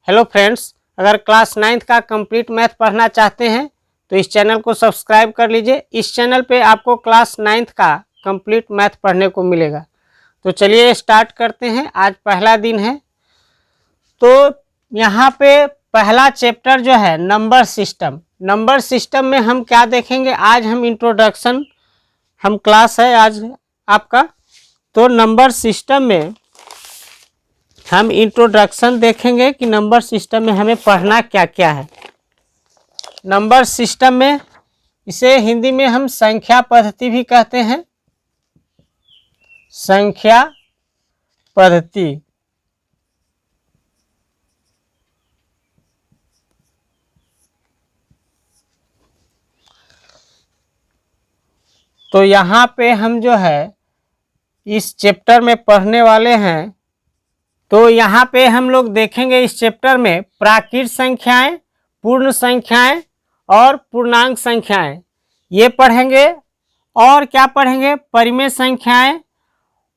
Hello friends, अगर class 9th का complete math पढ़ना चाहते हैं तो इस चैनल को सब्सक्राइब कर लीजिए। इस चैनल पे आपको क्लास 9th का कंप्लीट मैथ पढ़ने को मिलेगा। तो चलिए स्टार्ट करते हैं। आज पहला दिन है, तो यहाँ पे पहला चैप्टर जो है नंबर सिस्टम। नंबर सिस्टम में हम क्या देखेंगे, आज हम इंट्रोडक्शन हम क्लास है आज आपका। तो नंबर सिस्टम में हम इंट्रोडक्शन देखेंगे कि नंबर सिस्टम में हमें पढ़ना क्या क्या है। नंबर सिस्टम में इसे हिंदी में हम संख्या पद्धति भी कहते हैं, संख्या पद्धति। तो यहाँ पे हम जो है इस चैप्टर में पढ़ने वाले हैं। तो यहाँ पे हम लोग देखेंगे इस चैप्टर में प्राकृत संख्याएं, पूर्ण संख्याएं और पूर्णांक संख्याएं, ये पढ़ेंगे। और क्या पढ़ेंगे, परिमेय संख्याएं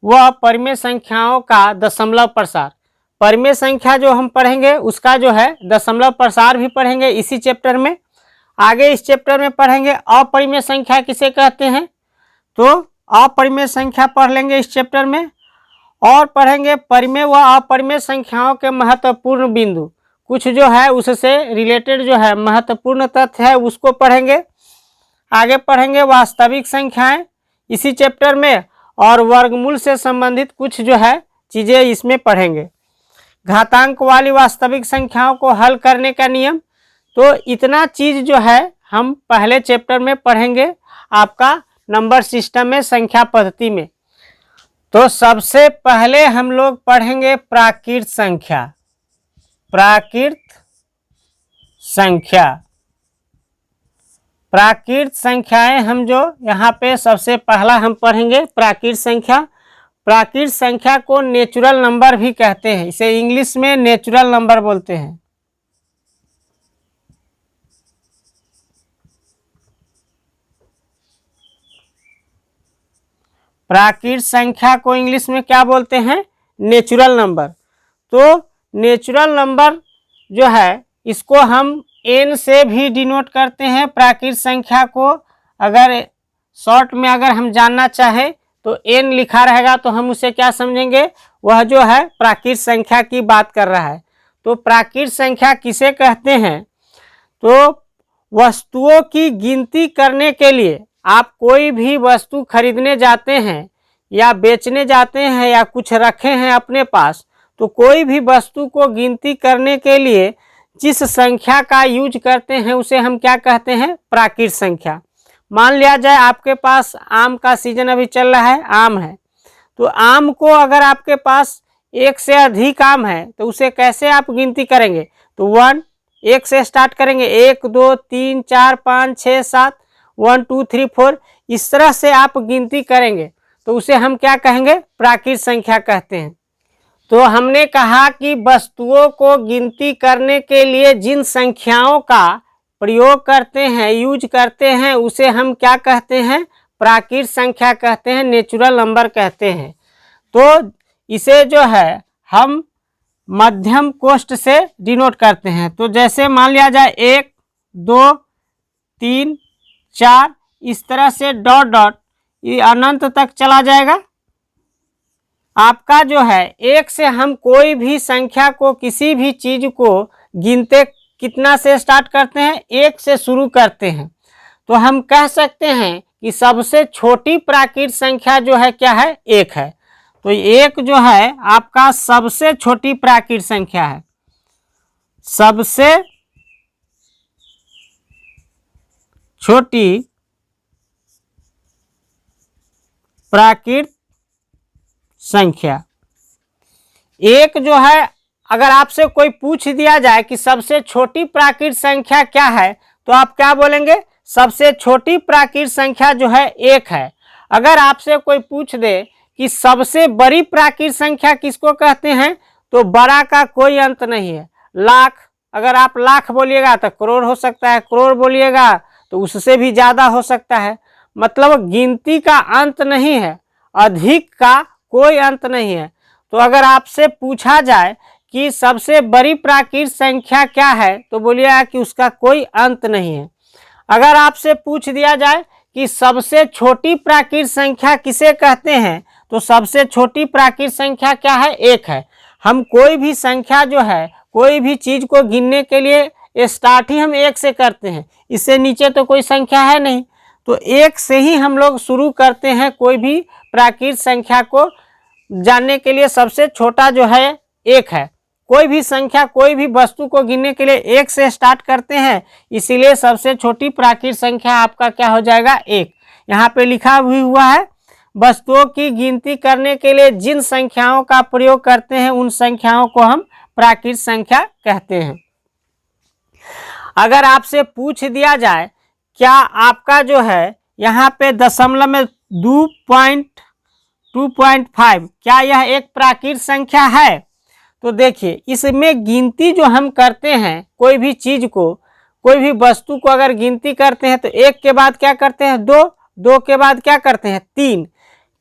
व परिमेय संख्याओं का दशमलव प्रसार। परिमेय संख्या जो हम पढ़ेंगे उसका जो है दशमलव प्रसार भी पढ़ेंगे इसी चैप्टर में। आगे इस चैप्टर में पढ़ेंगे अपरिमेय संख्या किसे कहते हैं, तो अपरिमेय संख्या पढ़ लेंगे इस चैप्टर में। और पढ़ेंगे परिमेय व अपरिमेय संख्याओं के महत्वपूर्ण बिंदु, कुछ जो है उससे रिलेटेड जो है महत्वपूर्ण तथ्य है उसको पढ़ेंगे। आगे पढ़ेंगे वास्तविक संख्याएं इसी चैप्टर में, और वर्गमूल से संबंधित कुछ जो है चीज़ें इसमें पढ़ेंगे। घातांक वाली वास्तविक संख्याओं को हल करने का नियम, तो इतना चीज़ जो है हम पहले चैप्टर में पढ़ेंगे आपका नंबर सिस्टम में, संख्या पद्धति में। तो सबसे पहले हम लोग पढ़ेंगे प्राकृत संख्या। प्राकृत संख्या, प्राकृत संख्याएं हम जो यहाँ पे सबसे पहला हम पढ़ेंगे प्राकृत संख्या। प्राकृत संख्या को नेचुरल नंबर भी कहते हैं, इसे इंग्लिश में नेचुरल नंबर बोलते हैं। प्राकृत संख्या को इंग्लिश में क्या बोलते हैं, नेचुरल नंबर। तो नेचुरल नंबर जो है इसको हम n से भी डिनोट करते हैं। प्राकृत संख्या को अगर शॉर्ट में अगर हम जानना चाहे तो n लिखा रहेगा तो हम उसे क्या समझेंगे, वह जो है प्राकृत संख्या की बात कर रहा है। तो प्राकृत संख्या किसे कहते हैं, तो वस्तुओं की गिनती करने के लिए आप कोई भी वस्तु खरीदने जाते हैं या बेचने जाते हैं या कुछ रखे हैं अपने पास, तो कोई भी वस्तु को गिनती करने के लिए जिस संख्या का यूज करते हैं उसे हम क्या कहते हैं, प्राकृत संख्या। मान लिया जाए आपके पास आम का सीजन अभी चल रहा है, आम है, तो आम को अगर आपके पास एक से अधिक आम है तो उसे कैसे आप गिनती करेंगे, तो 1 1 से स्टार्ट करेंगे, 1 2 3 4 5 6 7 1 2 3 4, इस तरह से आप गिनती करेंगे तो उसे हम क्या कहेंगे, प्राकृत संख्या कहते हैं। तो हमने कहा कि वस्तुओं को गिनती करने के लिए जिन संख्याओं का प्रयोग करते हैं, यूज करते हैं, उसे हम क्या कहते हैं, प्राकृत संख्या कहते हैं, नेचुरल नंबर कहते हैं। तो इसे जो है हम मध्यम कोष्ठ से डिनोट करते हैं। तो जैसे मान लिया जाए 1 2 3 4, इस तरह से डॉट डॉट ये अनंत तक चला जाएगा। आपका जो है एक से हम कोई भी संख्या को, किसी भी चीज को गिनते कितना से स्टार्ट करते हैं, 1 से शुरू करते हैं। तो हम कह सकते हैं कि सबसे छोटी प्राकृत संख्या जो है क्या है, 1 है। तो 1 जो है आपका सबसे छोटी प्राकृत संख्या है, सबसे छोटी प्राकृत संख्या। 1 जो है अगर आपसे कोई पूछ दिया जाए कि सबसे छोटी प्राकृत संख्या क्या है, तो आप क्या बोलेंगे, सबसे छोटी प्राकृत संख्या जो है 1 है। अगर आपसे कोई पूछ दे कि सबसे बड़ी प्राकृत संख्या किसको कहते हैं, तो बड़ा का कोई अंत नहीं है, लाख। अगर आप लाख बोलिएगा तो करोड़ हो सकता है, करोड़ बोलिएगा तो उससे भी ज़्यादा हो सकता है। मतलब गिनती का अंत नहीं है, अधिक का कोई अंत नहीं है। तो अगर आपसे पूछा जाए कि सबसे बड़ी प्राकृत संख्या क्या है, तो बोलिएगा कि उसका कोई अंत नहीं है। अगर आपसे पूछ दिया जाए कि सबसे छोटी प्राकृत संख्या किसे कहते हैं, तो सबसे छोटी प्राकृत संख्या क्या है, एक है। हम कोई भी संख्या जो है, कोई भी चीज को गिनने के लिए स्टार्ट ही हम एक से करते हैं, इससे नीचे तो कोई संख्या है नहीं, तो एक से ही हम लोग शुरू करते हैं। कोई भी प्राकृत संख्या को जानने के लिए सबसे छोटा जो है एक है। कोई भी संख्या, कोई भी वस्तु को गिनने के लिए एक से स्टार्ट करते हैं, इसीलिए सबसे छोटी प्राकृत संख्या आपका क्या हो जाएगा, एक। यहाँ पे लिखा भी हुआ है, वस्तुओं की गिनती करने के लिए जिन संख्याओं का प्रयोग करते हैं उन संख्याओं को हम प्राकृत संख्या कहते हैं। अगर आपसे पूछ दिया जाए क्या आपका जो है यहाँ पे दशमलव में 2.5 क्या यह एक प्राकृत संख्या है, तो देखिए इसमें गिनती जो हम करते हैं, कोई भी चीज को, कोई भी वस्तु को अगर गिनती करते हैं तो एक के बाद क्या करते हैं, दो के बाद क्या करते हैं, 3।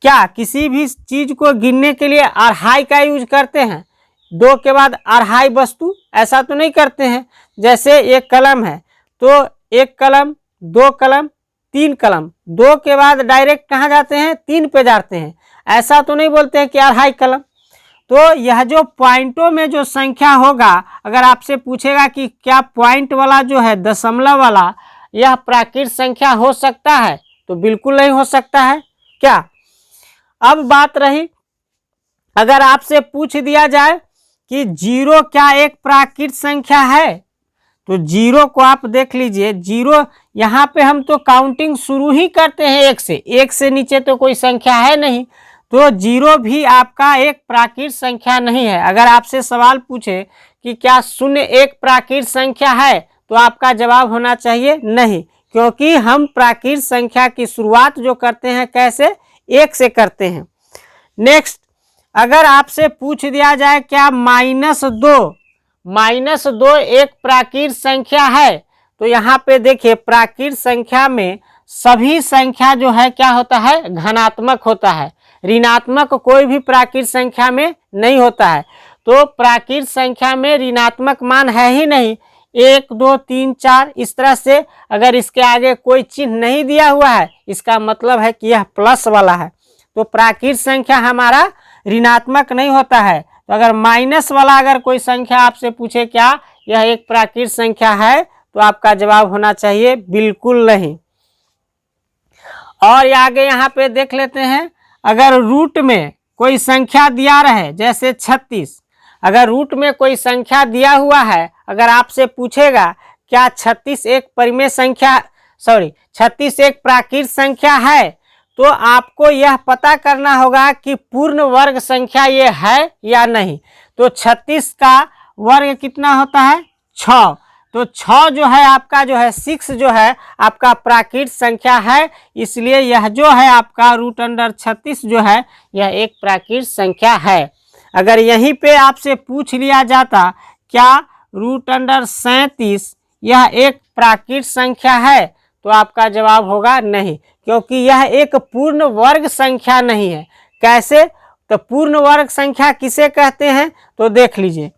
क्या किसी भी चीज को गिनने के लिए अढ़ाई का यूज करते हैं, 2 के बाद अढ़ाई वस्तु, ऐसा तो नहीं करते हैं। जैसे एक कलम है तो एक कलम, 2 कलम, 3 कलम, 2 के बाद डायरेक्ट कहाँ जाते हैं, 3 पे जाते हैं, ऐसा तो नहीं बोलते हैं कि अढ़ाई कलम। तो यह जो पॉइंटों में जो संख्या होगा, अगर आपसे पूछेगा कि क्या पॉइंट वाला जो है, दशमलव वाला, यह प्राकृत संख्या हो सकता है, तो बिल्कुल नहीं हो सकता है। क्या अब बात रही, अगर आपसे पूछ दिया जाए कि 0 क्या एक प्राकृत संख्या है, तो 0 को आप देख लीजिए, 0 यहाँ पे हम तो काउंटिंग शुरू ही करते हैं एक से नीचे तो कोई संख्या है नहीं, तो 0 भी आपका एक प्राकृत संख्या नहीं है। अगर आपसे सवाल पूछे कि क्या 0 एक प्राकृत संख्या है, तो आपका जवाब होना चाहिए नहीं, क्योंकि हम प्राकृत संख्या की शुरुआत जो करते हैं कैसे, 1 से करते हैं। नेक्स्ट, अगर आपसे पूछ दिया जाए क्या -2 एक प्राकृत संख्या है, तो यहाँ पे देखिए प्राकृत संख्या में सभी संख्या जो है क्या होता है, घनात्मक होता है, ऋणात्मक कोई भी प्राकृत संख्या में नहीं होता है। तो प्राकृत संख्या में ऋणात्मक मान है ही नहीं, 1 2 3 4 इस तरह से। अगर इसके आगे कोई चिन्ह नहीं दिया हुआ है, इसका मतलब है कि यह प्लस वाला है, तो प्राकृत संख्या हमारा ऋणात्मक नहीं होता है। तो अगर माइनस वाला अगर कोई संख्या आपसे पूछे क्या यह एक प्राकृत संख्या है, तो आपका जवाब होना चाहिए बिल्कुल नहीं। और आगे यहाँ पे देख लेते हैं, अगर रूट में कोई संख्या दिया रहे, जैसे 36, अगर रूट में कोई संख्या दिया हुआ है, अगर आपसे पूछेगा क्या 36 एक परिमेय संख्या, 36 एक प्राकृत संख्या है, तो आपको यह पता करना होगा कि पूर्ण वर्ग संख्या ये है या नहीं। तो 36 का वर्ग कितना होता है, 6, तो 6 जो है आपका जो है 6 जो है आपका प्राकृत संख्या है, इसलिए यह जो है आपका √36 जो है यह एक प्राकृत संख्या है। अगर यहीं पे आपसे पूछ लिया जाता क्या √37 यह एक प्राकृत संख्या है, तो आपका जवाब होगा नहीं, क्योंकि यह एक पूर्ण वर्ग संख्या नहीं है। कैसे, तो पूर्ण वर्ग संख्या किसे कहते हैं, तो देख लीजिए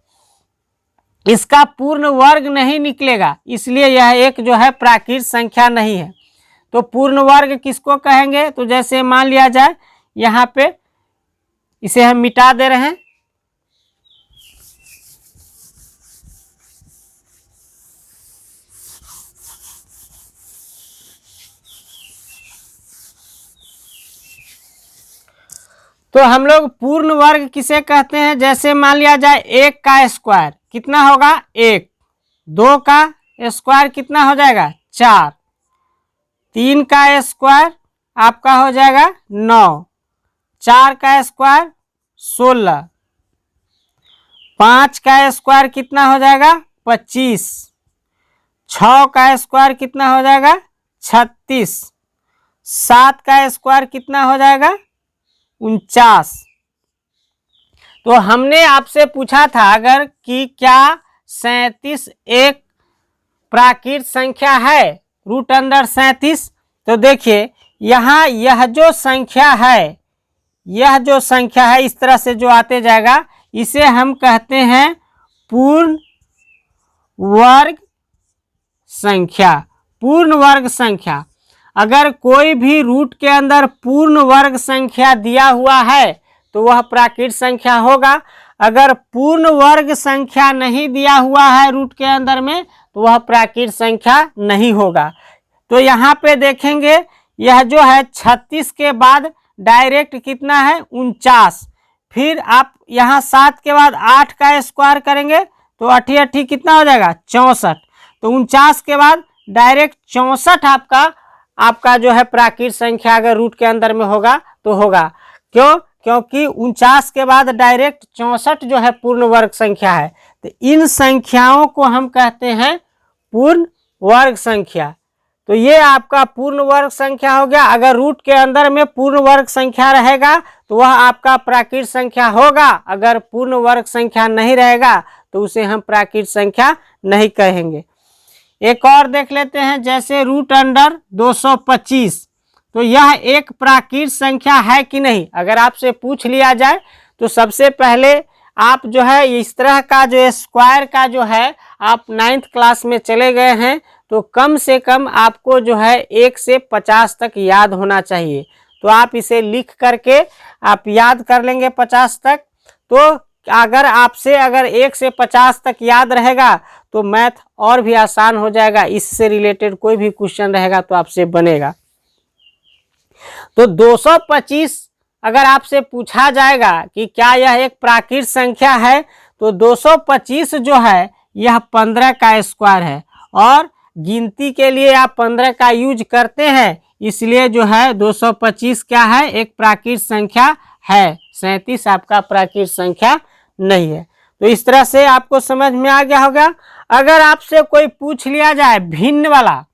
इसका पूर्ण वर्ग नहीं निकलेगा, इसलिए यह एक जो है प्राकृत संख्या नहीं है। तो पूर्ण वर्ग किसको कहेंगे, तो जैसे मान लिया जाए यहाँ पे इसे हम मिटा दे रहे हैं, तो हम लोग पूर्ण वर्ग किसे कहते हैं, जैसे मान लिया जाए 1 का स्क्वायर कितना होगा 1, 2 का स्क्वायर कितना हो जाएगा 4, 3 का स्क्वायर आपका हो जाएगा 9, 4 का स्क्वायर 16, 5 का स्क्वायर कितना हो जाएगा 25, 6 का स्क्वायर कितना हो जाएगा 36, 7 का स्क्वायर कितना हो जाएगा 49। तो हमने आपसे पूछा था अगर कि क्या 37 एक प्राकृत संख्या है √37, तो देखिए यहाँ यह जो संख्या है इस तरह से जो आते जाएगा, इसे हम कहते हैं पूर्ण वर्ग संख्या। पूर्ण वर्ग संख्या, अगर कोई भी रूट के अंदर पूर्ण वर्ग संख्या दिया हुआ है तो वह प्राकृत संख्या होगा। अगर पूर्ण वर्ग संख्या नहीं दिया हुआ है रूट के अंदर में तो वह प्राकृत संख्या नहीं होगा। तो यहाँ पे देखेंगे यह जो है 36 के बाद डायरेक्ट कितना है 49, फिर आप यहाँ 7 के बाद 8 का स्क्वायर करेंगे तो 8 8 कितना हो जाएगा 64। तो 49 के बाद डायरेक्ट 64 आपका जो है प्राकृत संख्या अगर रूट के अंदर में होगा तो होगा। क्यों? क्योंकि 49 के बाद डायरेक्ट 64 जो है पूर्ण वर्ग संख्या है। तो इन संख्याओं को हम कहते हैं पूर्ण वर्ग संख्या। तो ये आपका पूर्ण वर्ग संख्या हो गया। अगर रूट के अंदर में पूर्ण वर्ग संख्या रहेगा तो वह आपका प्राकृत संख्या होगा। अगर पूर्ण वर्ग संख्या नहीं रहेगा तो उसे हम प्राकृत संख्या नहीं कहेंगे। एक और देख लेते हैं, जैसे रूट अंडर 225, तो यह एक प्राकृत संख्या है कि नहीं। अगर आपसे पूछ लिया जाए तो सबसे पहले आप जो है इस तरह का जो स्क्वायर का जो है आप 9th क्लास में चले गए हैं तो कम से कम आपको जो है 1 से 50 तक याद होना चाहिए। तो आप इसे लिख करके आप याद कर लेंगे 50 तक। तो अगर आपसे 1 से 50 तक याद रहेगा तो मैथ और भी आसान हो जाएगा। इससे रिलेटेड कोई भी क्वेश्चन रहेगा तो आपसे बनेगा। तो 225 अगर आपसे पूछा जाएगा कि क्या यह एक प्राकृत संख्या है तो 225 जो है यह 15 का स्क्वायर है और गिनती के लिए आप 15 का यूज करते हैं, इसलिए जो है 225 क्या है एक प्राकृत संख्या है। 37 आपका प्राकृत संख्या नहीं है। तो इस तरह से आपको समझ में आ गया होगा। अगर आपसे कोई पूछ लिया जाए भिन्न वाला,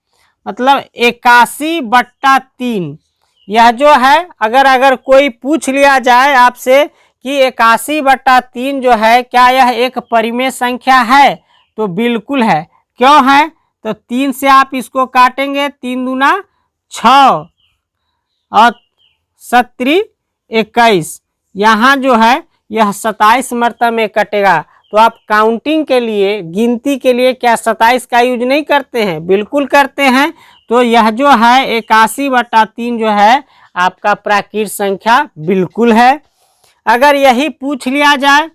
मतलब 81/3, यह जो है अगर कोई पूछ लिया जाए आपसे कि 81/3 जो है क्या यह एक परिमेय संख्या है तो बिल्कुल है। क्यों है? तो 3 से आप इसको काटेंगे, 3 दूना 6 और 7 21, यहाँ जो है यह 27 मरतबा में कटेगा। तो आप काउंटिंग के लिए, गिनती के लिए क्या 27 का यूज नहीं करते हैं? बिल्कुल करते हैं। तो यह जो है 81/3 जो है आपका प्राकृत संख्या बिल्कुल है। अगर यही पूछ लिया जाए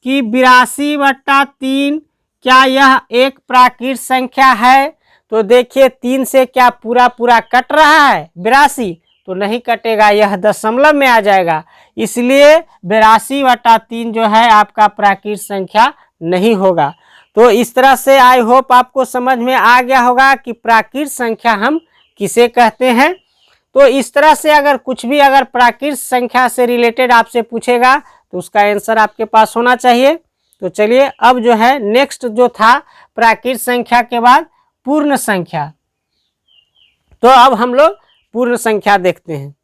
कि 82/3 क्या यह एक प्राकृत संख्या है तो देखिए 3 से क्या पूरा कट रहा है 82, तो नहीं कटेगा, यह दशमलव में आ जाएगा। इसलिए 82/3 जो है आपका प्राकृत संख्या नहीं होगा। तो इस तरह से आई होप आपको समझ में आ गया होगा कि प्राकृत संख्या हम किसे कहते हैं। तो इस तरह से अगर कुछ भी प्राकृत संख्या से रिलेटेड आपसे पूछेगा तो उसका आंसर आपके पास होना चाहिए। तो चलिए अब जो है नेक्स्ट जो था प्राकृत संख्या के बाद पूर्ण संख्या, तो अब हम लोग पूर्ण संख्या देखते हैं।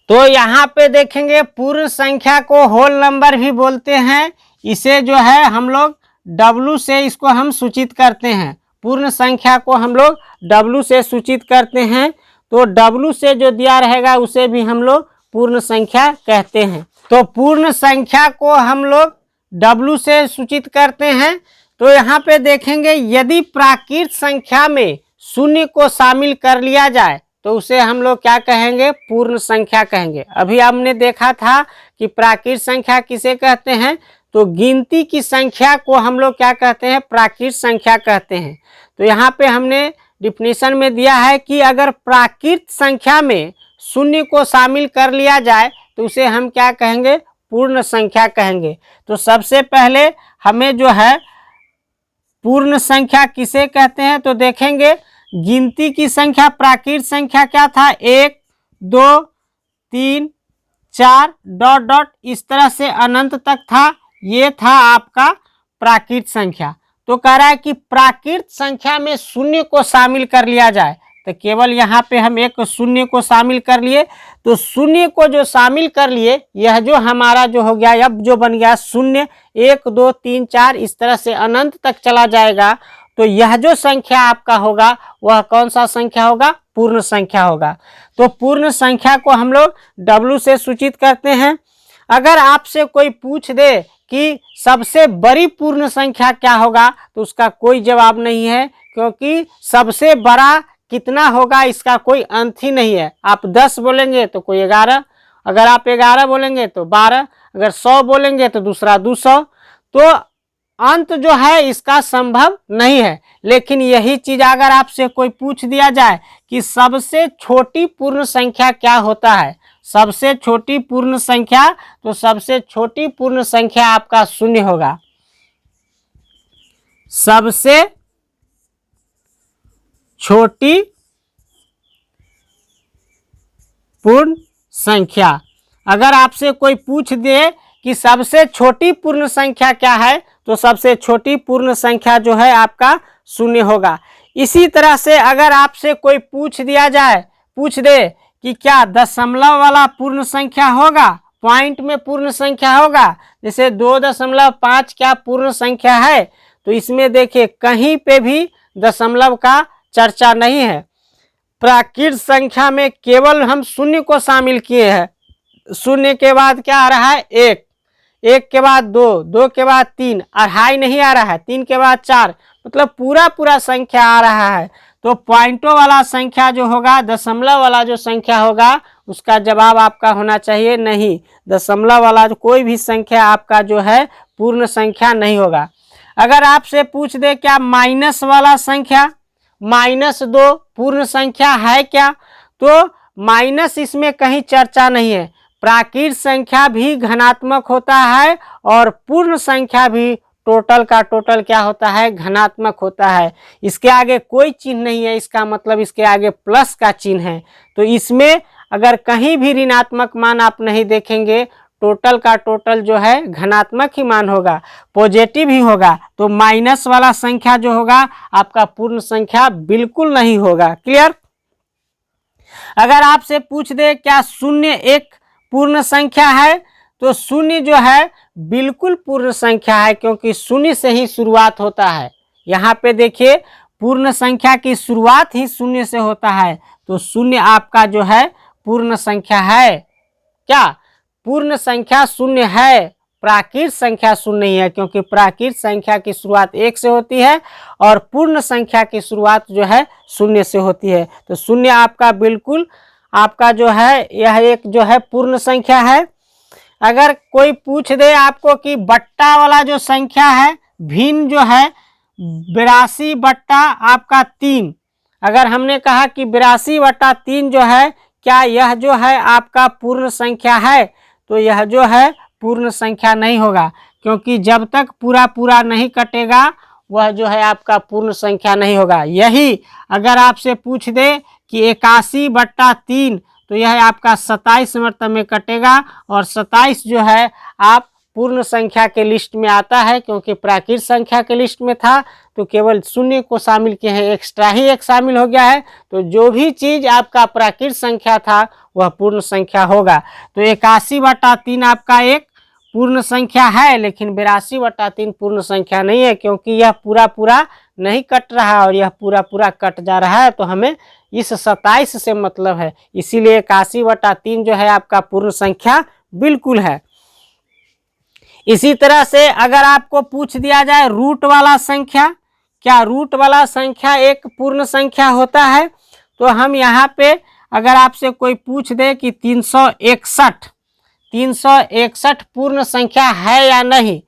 तो यहाँ पे देखेंगे पूर्ण संख्या को होल नंबर भी बोलते हैं। इसे जो है हम लोग W से इसको हम सूचित करते हैं। पूर्ण संख्या को हम लोग W से सूचित करते हैं। तो W से जो दिया रहेगा उसे भी हम लोग पूर्ण संख्या कहते हैं। तो पूर्ण संख्या को हम लोग W से सूचित करते हैं। तो यहाँ पे देखेंगे यदि प्राकृत संख्या में शून्य को शामिल कर लिया जाए तो उसे हम लोग क्या कहेंगे? पूर्ण संख्या कहेंगे। अभी हमने देखा था कि प्राकृत संख्या किसे कहते हैं, तो गिनती की संख्या को हम लोग क्या कहते हैं? प्राकृत संख्या कहते हैं। तो यहाँ पे हमने डिफिनीशन में दिया है कि अगर प्राकृत संख्या में शून्य को शामिल कर लिया जाए तो उसे हम क्या कहेंगे? पूर्ण संख्या कहेंगे। तो सबसे पहले हमें जो है पूर्ण संख्या किसे कहते हैं तो देखेंगे गिनती की संख्या, प्राकृत संख्या क्या था? 1 2 3 4 डॉट डॉट इस तरह से अनंत तक था, ये था आपका प्राकृत संख्या। तो कह रहा है कि प्राकृत संख्या में शून्य को शामिल कर लिया जाए, तो केवल यहाँ पे हम एक शून्य को शामिल कर लिए। तो शून्य को जो शामिल कर लिए, यह जो हमारा जो हो गया, अब जो बन गया शून्य, 1 2 3 4 इस तरह से अनंत तक चला जाएगा। तो यह जो संख्या आपका होगा वह कौन सा संख्या होगा? पूर्ण संख्या होगा। तो पूर्ण संख्या को हम लोग W से सूचित करते हैं। अगर आपसे कोई पूछ दे कि सबसे बड़ी पूर्ण संख्या क्या होगा, तो उसका कोई जवाब नहीं है, क्योंकि सबसे बड़ा कितना होगा इसका कोई अंत ही नहीं है। आप 10 बोलेंगे तो कोई 11, अगर आप 11 बोलेंगे तो 12, अगर 100 बोलेंगे तो दूसरा 200, तो अंत जो है इसका संभव नहीं है। लेकिन यही चीज अगर आपसे कोई पूछ दिया जाए कि सबसे छोटी पूर्ण संख्या क्या होता है, सबसे छोटी पूर्ण संख्या, तो सबसे छोटी पूर्ण संख्या आपका 0 होगा। सबसे छोटी पूर्ण संख्या, अगर आपसे कोई पूछ दे कि सबसे छोटी पूर्ण संख्या क्या है, तो सबसे छोटी पूर्ण संख्या जो है आपका 0 होगा। इसी तरह से अगर आपसे कोई पूछ दे कि क्या दशमलव वाला पूर्ण संख्या होगा, पॉइंट में पूर्ण संख्या होगा, जैसे 2.5 क्या पूर्ण संख्या है, तो इसमें देखिए कहीं पे भी दशमलव का चर्चा नहीं है। प्राकृत संख्या में केवल हम 0 को शामिल किए हैं। 0 के बाद क्या आ रहा है, 1, 1 के बाद 2, 2 के बाद 3, अढ़ाई नहीं आ रहा है, 3 के बाद 4, मतलब पूरा संख्या आ रहा है। तो पॉइंटों वाला संख्या जो होगा, दशमलव वाला जो संख्या होगा, उसका जवाब आपका होना चाहिए नहीं। दशमलव वाला जो कोई भी संख्या आपका जो है पूर्ण संख्या नहीं होगा। अगर आपसे पूछ दे क्या माइनस वाला संख्या, -2 पूर्ण संख्या है क्या, तो माइनस इसमें कहीं चर्चा नहीं है। प्राकृत संख्या भी धनात्मक होता है और पूर्ण संख्या भी टोटल का टोटल क्या होता है, धनात्मक होता है। इसके आगे कोई चिन्ह नहीं है, इसका मतलब इसके आगे प्लस का चिन्ह है। तो इसमें अगर कहीं भी ऋणात्मक मान आप नहीं देखेंगे, टोटल का टोटल जो है धनात्मक ही मान होगा, पॉजिटिव ही होगा। तो माइनस वाला संख्या जो होगा आपका पूर्ण संख्या बिल्कुल नहीं होगा। क्लियर। अगर आपसे पूछ दे क्या 0 एक पूर्ण संख्या है, तो 0 जो है बिल्कुल पूर्ण संख्या है, क्योंकि 0 से ही शुरुआत होता है। यहाँ पे देखिए पूर्ण संख्या की शुरुआत ही 0 से होता है, तो 0 आपका जो है पूर्ण संख्या है। क्या पूर्ण संख्या 0 है, प्राकृत संख्या 0 नहीं है, क्योंकि प्राकृत संख्या की शुरुआत 1 से होती है और पूर्ण संख्या की शुरुआत जो है 0 से होती है। तो 0 आपका बिल्कुल आपका जो है यह एक जो है पूर्ण संख्या है। अगर कोई पूछ दे आपको कि बट्टा वाला जो संख्या है, भिन्न जो है 82 बट्टा आपका 3, अगर हमने कहा कि 82/3 जो है, क्या यह जो है आपका पूर्ण संख्या है, तो यह जो है पूर्ण संख्या नहीं होगा, क्योंकि जब तक पूरा नहीं कटेगा वह जो है आपका पूर्ण संख्या नहीं होगा। यही अगर आपसे पूछ दे कि 81/3, तो यह आपका 27 मतलब में कटेगा, और 27 जो है आप पूर्ण संख्या के लिस्ट में आता है, क्योंकि प्राकृत संख्या के लिस्ट में था तो केवल 0 को शामिल किए हैं, एक्स्ट्रा ही एक शामिल हो गया है। तो जो भी चीज आपका प्राकृत संख्या था वह पूर्ण संख्या होगा। तो 81/3 आपका एक पूर्ण संख्या है, लेकिन 82/3 पूर्ण संख्या नहीं है, क्योंकि यह पूरा नहीं कट रहा और यह पूरा कट जा रहा है। तो हमें इस 27 से मतलब है, इसीलिए 81/3 जो है आपका पूर्ण संख्या बिल्कुल है। इसी तरह से अगर आपको पूछ दिया जाए रूट वाला संख्या, क्या रूट वाला संख्या एक पूर्ण संख्या होता है, तो हम यहाँ पे अगर आपसे कोई पूछ दे कि 361 पूर्ण संख्या है या नहीं,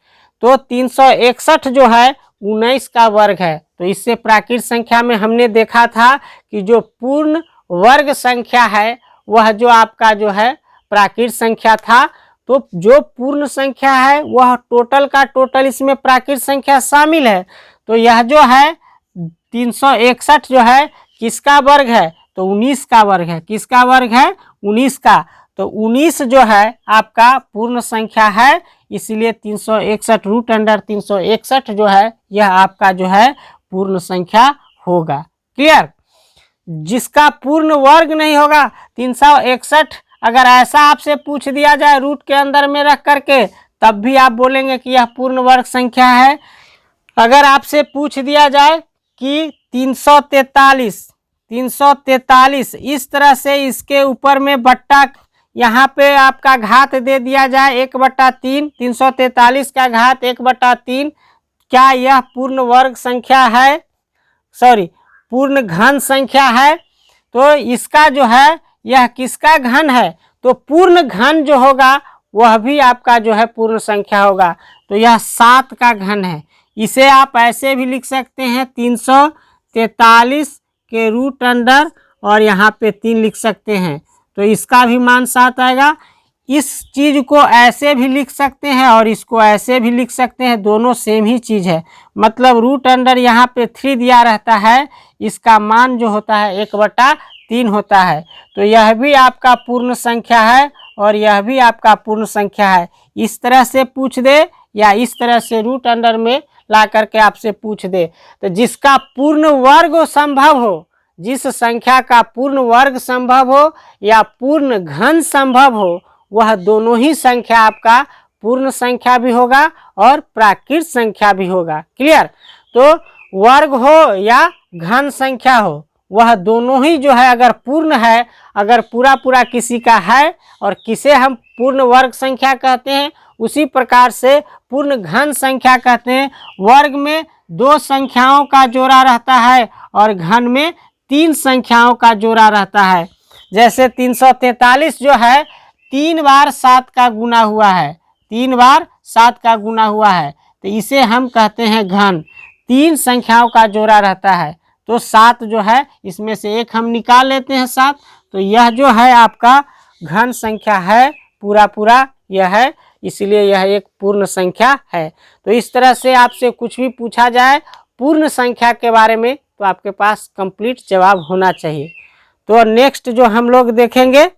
तो 361 जो है 19 का वर्ग है। तो इससे प्राकृत संख्या में हमने देखा था कि जो पूर्ण वर्ग संख्या है वह जो आपका जो है प्राकृत संख्या था, तो जो पूर्ण संख्या है वह टोटल का टोटल इसमें प्राकृत संख्या शामिल है। तो यह जो है 361 जो है किसका वर्ग है, तो 19 का वर्ग है। किसका वर्ग है, 19 का। तो 19 जो है आपका पूर्ण संख्या है, इसलिए 361 √361 जो है यह आपका जो है पूर्ण संख्या होगा। क्लियर। जिसका पूर्ण वर्ग नहीं होगा 361, अगर ऐसा आपसे पूछ दिया जाए रूट के अंदर में रख करके, तब भी आप बोलेंगे कि यह पूर्ण वर्ग संख्या है। अगर आपसे पूछ दिया जाए कि 343 इस तरह से इसके ऊपर में बट्टा यहाँ पे आपका घात दे दिया जाए 1/3, 343 का घात 1/3, क्या यह पूर्ण वर्ग संख्या है, सॉरी पूर्ण घन संख्या है? तो इसका जो है यह किसका घन है? तो पूर्ण घन जो होगा वह भी आपका जो है पूर्ण संख्या होगा। तो यह 7 का घन है। इसे आप ऐसे भी लिख सकते हैं 343 के रूट अंडर और यहाँ पे 3 लिख सकते हैं, तो इसका भी मान 7 आएगा। इस चीज़ को ऐसे भी लिख सकते हैं और इसको ऐसे भी लिख सकते हैं, दोनों सेम ही चीज़ है। मतलब रूट अंडर यहाँ पे 3 दिया रहता है, इसका मान जो होता है 1/3 होता है। तो यह भी आपका पूर्ण संख्या है और यह भी आपका पूर्ण संख्या है। इस तरह से पूछ दे या इस तरह से रूट अंडर में ला करके आपसे पूछ दे, तो जिसका पूर्ण वर्ग संभव हो, जिस संख्या का पूर्ण वर्ग संभव हो या पूर्ण घन संभव हो, वह दोनों ही संख्या आपका पूर्ण संख्या भी होगा और प्राकृत संख्या भी होगा। क्लियर? तो वर्ग हो या घन संख्या हो, वह दोनों ही जो है अगर पूर्ण है, अगर पूरा पूरा किसी का है और किसे हम पूर्ण वर्ग संख्या कहते हैं, उसी प्रकार से पूर्ण घन संख्या कहते हैं। वर्ग में 2 संख्याओं का जोड़ा रहता है और घन में 3 संख्याओं का जोड़ा रहता है। जैसे 343 जो है 3 बार 7 का गुना हुआ है, 3 बार 7 का गुना हुआ है, तो इसे हम कहते हैं घन। 3 संख्याओं का जोड़ा रहता है, तो 7 जो है इसमें से एक हम निकाल लेते हैं 7, तो यह जो है आपका घन संख्या है, पूरा पूरा यह है, इसलिए यह एक पूर्ण संख्या है। तो इस तरह से आपसे कुछ भी पूछा जाए पूर्ण संख्या के बारे में, तो आपके पास कंप्लीट जवाब होना चाहिए। तो नेक्स्ट जो हम लोग देखेंगे,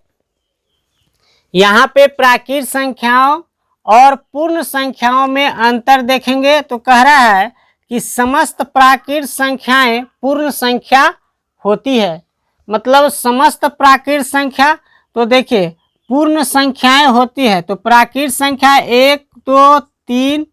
यहाँ पे प्राकृत संख्याओं और पूर्ण संख्याओं में अंतर देखेंगे। तो कह रहा है कि समस्त प्राकृत संख्याएं पूर्ण संख्या होती है। मतलब समस्त प्राकृत संख्या, तो देखिए पूर्ण संख्याएं होती है, तो प्राकृत संख्या 1 2 3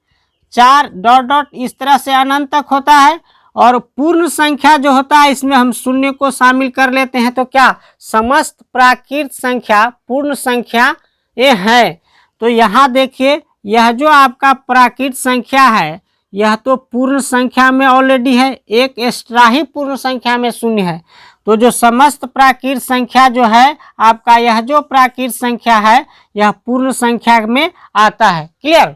4 डॉट डॉट इस तरह से अनंत तक होता है। और पूर्ण संख्या जो होता है इसमें हम शून्य को शामिल कर लेते हैं, तो क्या समस्त प्राकृत संख्या पूर्ण संख्या ये है। तो यहाँ देखिए यह जो आपका प्राकृत संख्या है यह तो पूर्ण संख्या में ऑलरेडी है, एक एक्स्ट्रा ही पूर्ण संख्या में शून्य है। तो जो समस्त प्राकृत संख्या जो है आपका, यह जो प्राकृत संख्या है यह पूर्ण संख्या में आता है। क्लियर?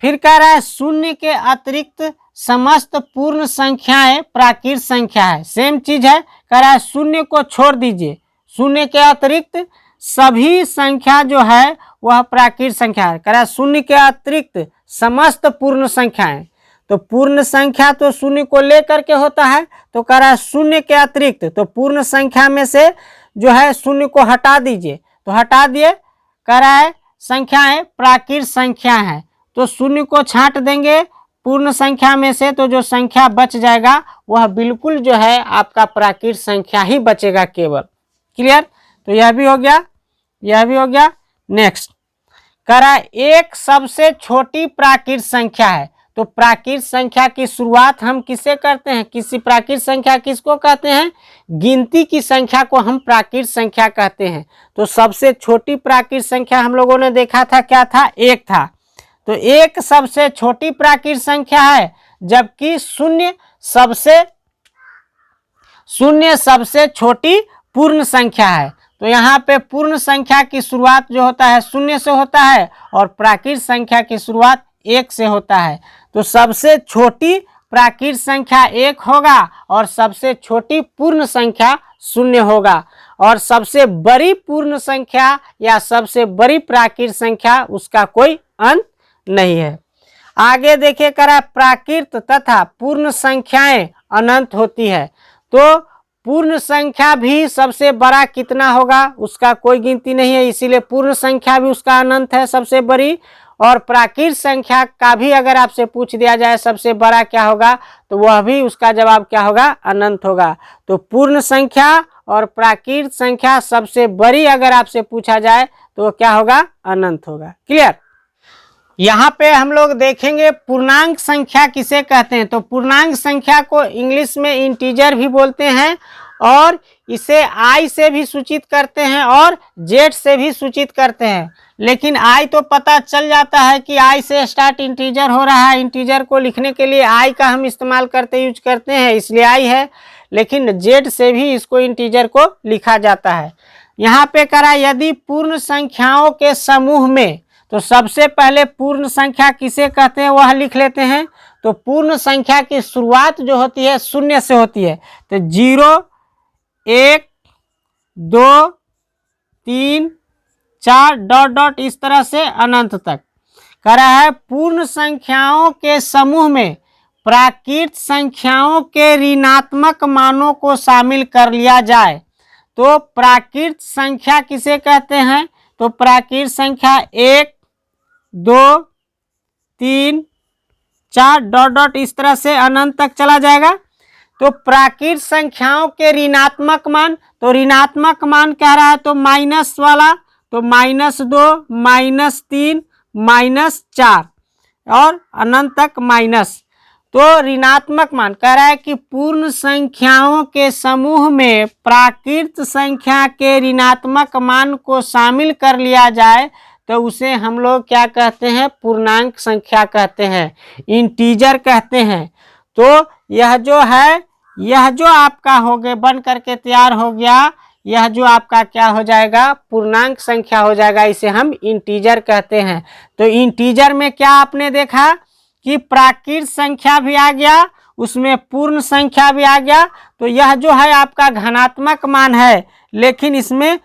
फिर कह रहा है शून्य के अतिरिक्त समस्त पूर्ण संख्याएं प्राकृत संख्या है। सेम चीज है, कह रहा है शून्य को छोड़ दीजिए, शून्य के अतिरिक्त सभी संख्या जो है वह प्राकृत संख्या है। कह रहा है शून्य के अतिरिक्त समस्त पूर्ण संख्याएं, तो पूर्ण संख्या तो शून्य को लेकर के होता है, तो कह रहा है शून्य के अतिरिक्त, तो पूर्ण संख्या में से जो है शून्य को हटा दीजिए, तो हटा दिए। कह रहा है संख्याएं प्राकृत संख्या है, तो शून्य को छांट देंगे पूर्ण संख्या में से, तो जो संख्या बच जाएगा वह बिल्कुल जो है आपका प्राकृत संख्या ही बचेगा केवल। क्लियर? तो यह भी हो गया, यह भी हो गया। नेक्स्ट कह रहा है एक सबसे छोटी प्राकृत संख्या है। तो प्राकृत संख्या की शुरुआत हम किससे करते हैं? किसी प्राकृत संख्या किसको कहते हैं? गिनती की संख्या को हम प्राकृत संख्या कहते हैं। तो सबसे छोटी प्राकृत संख्या हम लोगों ने देखा था, क्या था? 1 था। तो 1 सबसे छोटी प्राकृत संख्या है, जबकि शून्य सबसे छोटी पूर्ण संख्या है। तो यहाँ पे पूर्ण संख्या की शुरुआत जो होता है शून्य से होता है और प्राकृत संख्या की शुरुआत 1 से होता है। तो सबसे छोटी प्राकृत संख्या 1 होगा और सबसे छोटी पूर्ण संख्या 0 होगा, और सबसे बड़ी पूर्ण संख्या या सबसे बड़ी प्राकृत संख्या उसका कोई अंत नहीं है। आगे देखिए कह रहा है प्राकृत तथा पूर्ण संख्याएं अनंत होती है। तो पूर्ण संख्या भी सबसे बड़ा कितना होगा उसका कोई गिनती नहीं है, इसीलिए पूर्ण संख्या भी उसका अनंत है सबसे बड़ी। और प्राकृत संख्या का भी अगर आपसे पूछ दिया जाए सबसे बड़ा क्या होगा, तो वह भी उसका जवाब क्या होगा? अनंत होगा। तो पूर्ण संख्या और प्राकृत संख्या सबसे बड़ी अगर आपसे पूछा जाए तो क्या होगा? अनंत होगा। क्लियर? यहाँ पे हम लोग देखेंगे पूर्णांक संख्या किसे कहते हैं। तो पूर्णांक संख्या को इंग्लिश में इंटीजर भी बोलते हैं और इसे आई से भी सूचित करते हैं और जेड से भी सूचित करते हैं। लेकिन आई तो पता चल जाता है कि आई से स्टार्ट इंटीजर हो रहा है, इंटीजर को लिखने के लिए आई का हम इस्तेमाल यूज करते हैं, इसलिए आई है। लेकिन जेड से भी इसको इंटीजर को लिखा जाता है। यहाँ पे करा यदि पूर्ण संख्याओं के समूह में, तो सबसे पहले पूर्ण संख्या किसे कहते हैं वह लिख लेते हैं। तो पूर्ण संख्या की शुरुआत जो होती है शून्य से होती है। तो 0 1 2 3 4 डॉट डॉट इस तरह से अनंत तक। कह रहा है पूर्ण संख्याओं के समूह में प्राकृत संख्याओं के ऋणात्मक मानों को शामिल कर लिया जाए। तो प्राकृत संख्या किसे कहते हैं? तो प्राकृत संख्या 1 2 3 4 डॉट डॉट इस तरह से अनंत तक चला जाएगा। तो प्राकृत संख्याओं के ऋणात्मक मान, तो ऋणात्मक मान कह रहा है तो माइनस वाला, तो -2 -3 -4 और अनंत तक माइनस। तो ऋणात्मक मान कह रहा है कि पूर्ण संख्याओं के समूह में प्राकृत संख्या के ऋणात्मक मान को शामिल कर लिया जाए तो उसे हम लोग क्या कहते हैं? पूर्णांक संख्या कहते हैं, इंटीजर कहते हैं। तो यह जो है, यह जो आपका हो गया बन करके तैयार हो गया, यह जो आपका क्या हो जाएगा? पूर्णांक संख्या हो जाएगा, इसे हम इंटीजर कहते हैं। तो इंटीजर में क्या आपने देखा कि प्राकृत संख्या भी आ गया, उसमें पूर्ण संख्या भी आ गया। तो यह जो है आपका धनात्मक मान है, लेकिन इसमें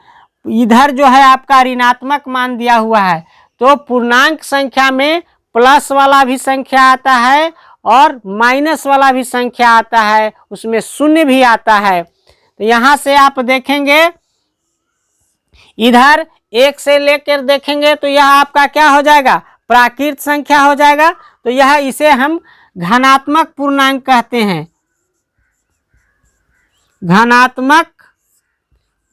इधर जो है आपका ऋणात्मक मान दिया हुआ है। तो पूर्णांक संख्या में प्लस वाला भी संख्या आता है और माइनस वाला भी संख्या आता है, उसमें शून्य भी आता है। तो यहाँ से आप देखेंगे इधर 1 से लेकर देखेंगे तो यह आपका क्या हो जाएगा? प्राकृत संख्या हो जाएगा। तो यह इसे हम धनात्मक पूर्णांक कहते हैं, धनात्मक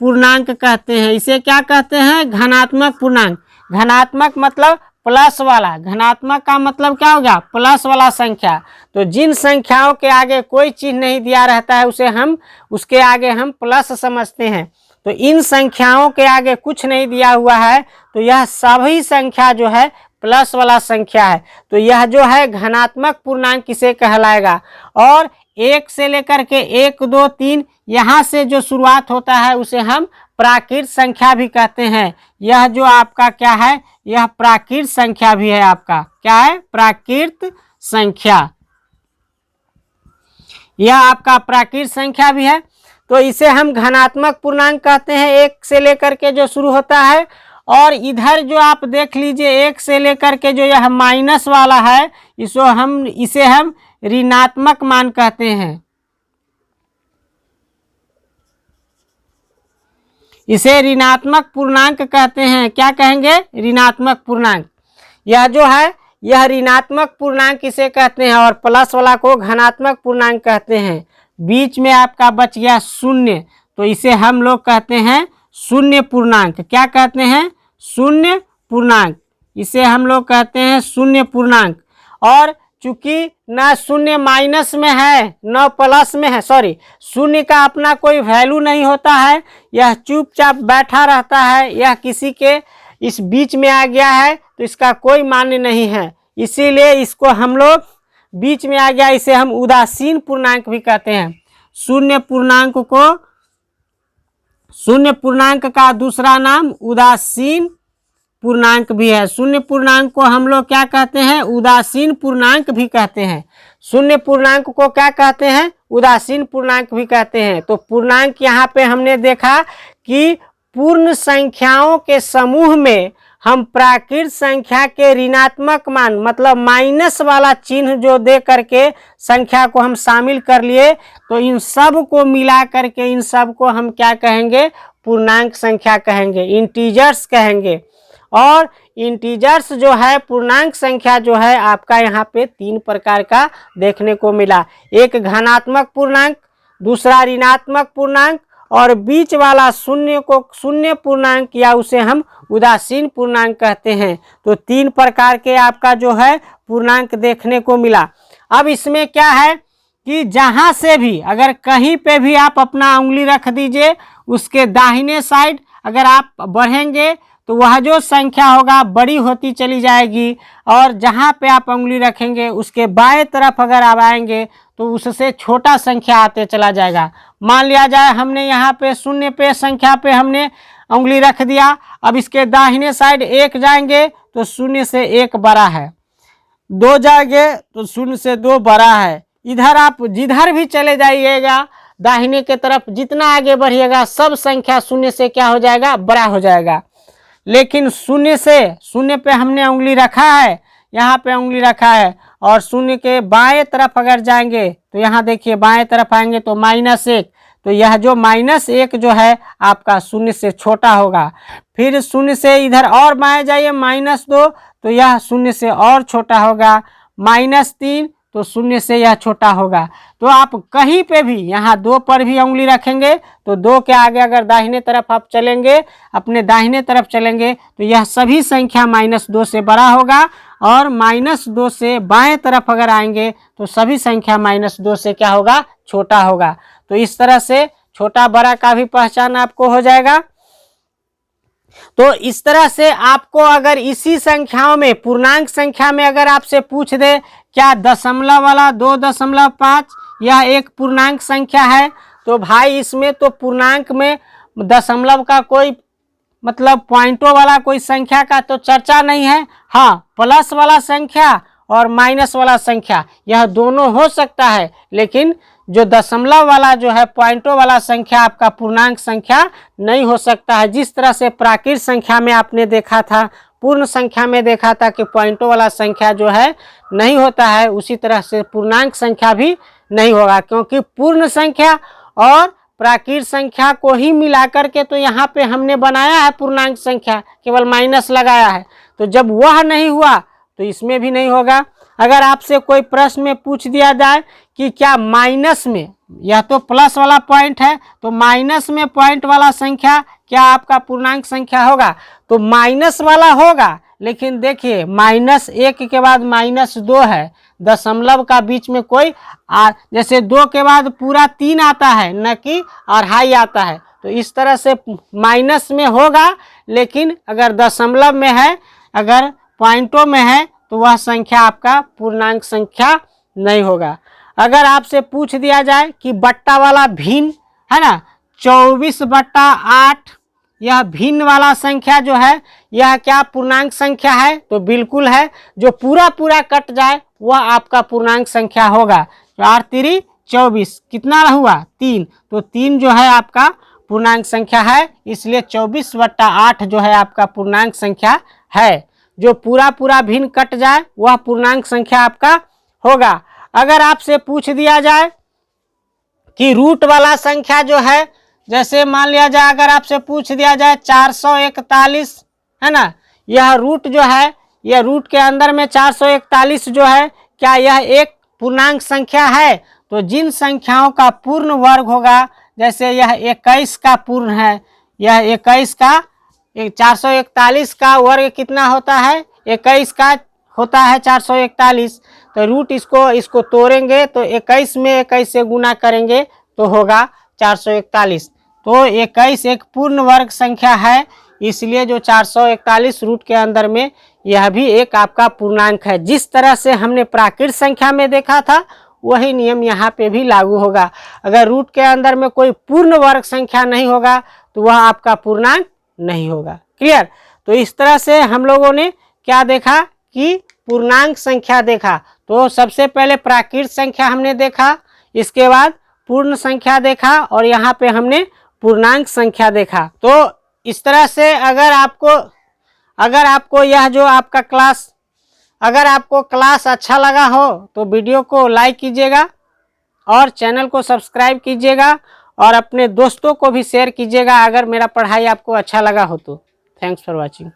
पूर्णांक कहते हैं। इसे क्या कहते हैं? धनात्मक पूर्णांक। धनात्मक मतलब प्लस वाला, धनात्मक का मतलब क्या हो गया? प्लस वाला संख्या। तो जिन संख्याओं के आगे कोई चिन्ह नहीं दिया रहता है उसे हम उसके आगे हम प्लस समझते हैं। तो इन संख्याओं के आगे कुछ नहीं दिया हुआ है तो यह सभी संख्या जो है प्लस वाला संख्या है। तो यह जो है धनात्मक पूर्णांक किसे कहलाएगा। और 1 से लेकर के 1 2 3 यहाँ से जो शुरुआत होता है उसे हम प्राकृत संख्या भी कहते हैं। यह जो आपका क्या है? यह प्राकृत संख्या भी है। आपका क्या है? प्राकृत संख्या। यह आपका प्राकृत संख्या भी है। तो इसे हम धनात्मक पूर्णांक कहते हैं, 1 से लेकर के जो शुरू होता है। और इधर जो आप देख लीजिए 1 से लेकर के जो यह माइनस वाला है, इसे हम ऋणात्मक मान कहते हैं। इसे ऋणात्मक पूर्णांक कहते हैं। क्या कहेंगे? ऋणात्मक पूर्णांक। यह जो है यह ऋणात्मक पूर्णांक इसे कहते हैं और प्लस वाला को धनात्मक पूर्णांक कहते हैं। बीच में आपका बच गया शून्य, तो इसे हम लोग कहते हैं शून्य पूर्णांक। क्या कहते हैं? शून्य पूर्णांक। इसे हम लोग कहते हैं शून्य पूर्णांक। और चूंकि न शून्य माइनस में है न प्लस में है, सॉरी, शून्य का अपना कोई वैल्यू नहीं होता है, यह चुपचाप बैठा रहता है। यह किसी के इस बीच में आ गया है तो इसका कोई मान्य नहीं है, इसीलिए इसको हम लोग बीच में आ गया, इसे हम उदासीन पूर्णांक भी कहते हैं। शून्य पूर्णांक का दूसरा नाम उदासीन पूर्णांक भी है। शून्य पूर्णांक को हम लोग क्या कहते हैं? उदासीन पूर्णांक भी कहते हैं। शून्य पूर्णांक को क्या कहते हैं? उदासीन पूर्णांक भी कहते हैं। तो पूर्णांक यहाँ पे हमने देखा कि पूर्ण संख्याओं के समूह में हम प्राकृत संख्या के ऋणात्मक मान मतलब माइनस वाला चिन्ह जो दे करके संख्या को हम शामिल कर लिए, तो इन सब को मिला करके इन सब को हम क्या कहेंगे? पूर्णांक संख्या कहेंगे, इंटीजर्स कहेंगे। और इंटीजर्स जो है पूर्णांक संख्या जो है आपका यहाँ पे 3 प्रकार का देखने को मिला। एक धनात्मक पूर्णांक, दूसरा ऋणात्मक पूर्णांक और बीच वाला शून्य को शून्य पूर्णांक या उसे हम उदासीन पूर्णांक कहते हैं। तो 3 प्रकार के आपका जो है पूर्णांक देखने को मिला। अब इसमें क्या है कि जहाँ से भी अगर कहीं पे भी आप अपना उंगली रख दीजिए, उसके दाहिने साइड अगर आप बढ़ेंगे तो वह जो संख्या होगा बड़ी होती चली जाएगी, और जहाँ पे आप उंगली रखेंगे उसके बाएं तरफ अगर आप आएंगे तो उससे छोटा संख्या आते चला जाएगा। मान लिया जाए हमने यहाँ पे शून्य पे संख्या पे हमने उंगली रख दिया, अब इसके दाहिने साइड 1 जाएंगे तो शून्य से 1 बड़ा है, 2 जाएंगे तो शून्य से 2 बड़ा है। इधर आप जिधर भी चले जाइएगा दाहिने के तरफ जितना आगे बढ़िएगा सब संख्या शून्य से क्या हो जाएगा, बड़ा हो जाएगा। लेकिन शून्य पे हमने उंगली रखा है, यहाँ पे उंगली रखा है, और शून्य के बाएं तरफ अगर जाएंगे तो यहाँ देखिए बाएं तरफ आएंगे तो -1, तो यह जो -1 जो है आपका शून्य से छोटा होगा। फिर शून्य से इधर और बाएं जाइए -2, तो यह शून्य से और छोटा होगा। -3 तो शून्य से यह छोटा होगा। तो आप कहीं पे भी यहाँ 2 पर भी उंगली रखेंगे तो 2 के आगे अगर दाहिने तरफ आप चलेंगे, अपने दाहिने तरफ चलेंगे तो यह सभी संख्या -2 से बड़ा होगा, और -2 से बाएं तरफ अगर आएंगे तो सभी संख्या -2 से क्या होगा, छोटा होगा। तो इस तरह से छोटा बड़ा का भी पहचान आपको हो जाएगा। तो इस तरह से आपको अगर इसी संख्याओं में पूर्णांक संख्या में अगर आपसे पूछ दे क्या दशमलव वाला 2.5 यह एक पूर्णांक संख्या है, तो भाई इसमें तो पूर्णांक में दशमलव का कोई मतलब पॉइंटों वाला कोई संख्या का तो चर्चा नहीं है। हाँ, प्लस वाला संख्या और माइनस वाला संख्या यह दोनों हो सकता है, लेकिन जो दशमलव वाला जो है पॉइंटों वाला संख्या आपका पूर्णांक संख्या नहीं हो सकता है। जिस तरह से प्राकृत संख्या में आपने देखा था, पूर्ण संख्या में देखा था कि पॉइंटों वाला संख्या जो है नहीं होता है, उसी तरह से पूर्णांक संख्या भी नहीं होगा, क्योंकि पूर्ण संख्या और प्राकृत संख्या को ही मिलाकर के तो यहाँ पे हमने बनाया है पूर्णांक संख्या, केवल माइनस लगाया है। तो जब वह नहीं हुआ तो इसमें भी नहीं होगा। अगर आपसे कोई प्रश्न में पूछ दिया जाए कि क्या माइनस में, यह तो प्लस वाला पॉइंट है, तो माइनस में पॉइंट वाला संख्या क्या आपका पूर्णांक संख्या होगा, तो माइनस वाला होगा। लेकिन देखिए -1 के बाद -2 है, दशमलव का बीच में कोई जैसे 2 के बाद पूरा 3 आता है, न कि अढ़ाई आता है। तो इस तरह से माइनस में होगा, लेकिन अगर दशमलव में है, अगर पॉइंटों में है, तो वह संख्या आपका पूर्णांक संख्या नहीं होगा। अगर आपसे पूछ दिया जाए कि बट्टा वाला भिन्न है ना, 24/8 यह भिन्न वाला संख्या जो है यह क्या पूर्णांक संख्या है, तो बिल्कुल है। जो पूरा कट जाए वह आपका पूर्णांक संख्या होगा। 4 3 24 कितना हुआ, 3, तो 3 जो है आपका पूर्णांक संख्या है, इसलिए 24/8 जो है आपका पूर्णांक संख्या है। जो पूरा भिन्न कट जाए वह पूर्णांक संख्या आपका होगा। अगर आपसे पूछ दिया जाए कि रूट वाला संख्या जो है, जैसे मान लिया जाए अगर आपसे पूछ दिया जाए 441 है ना, यह रूट जो है, यह रूट के अंदर में 441 जो है, क्या यह एक पूर्णांक संख्या है, तो जिन संख्याओं का पूर्ण वर्ग होगा, जैसे यह 21 का पूर्ण है, यह 21 का 441 का वर्ग कितना होता है, 21 का होता है 441, तो रूट इसको तोड़ेंगे तो 21 में 21 से गुना करेंगे तो होगा 441। तो 21 एक पूर्ण वर्ग संख्या है, इसलिए जो 441 रूट के अंदर में यह भी एक आपका पूर्णांक है। जिस तरह से हमने प्राकृत संख्या में देखा था वही नियम यहाँ पे भी लागू होगा। अगर रूट के अंदर में कोई पूर्ण वर्ग संख्या नहीं होगा तो वह आपका पूर्णांक नहीं होगा। क्लियर? तो इस तरह से हम लोगों ने क्या देखा कि पूर्णांक संख्या देखा। तो सबसे पहले प्राकृत संख्या हमने देखा, इसके बाद पूर्ण संख्या देखा, और यहाँ पे हमने पूर्णांक संख्या देखा। तो इस तरह से अगर आपको यह जो आपका क्लास, अगर आपको क्लास अच्छा लगा हो तो वीडियो को लाइक कीजिएगा और चैनल को सब्सक्राइब कीजिएगा, और अपने दोस्तों को भी शेयर कीजिएगा अगर मेरा पढ़ाई आपको अच्छा लगा हो तो। Thanks for watching.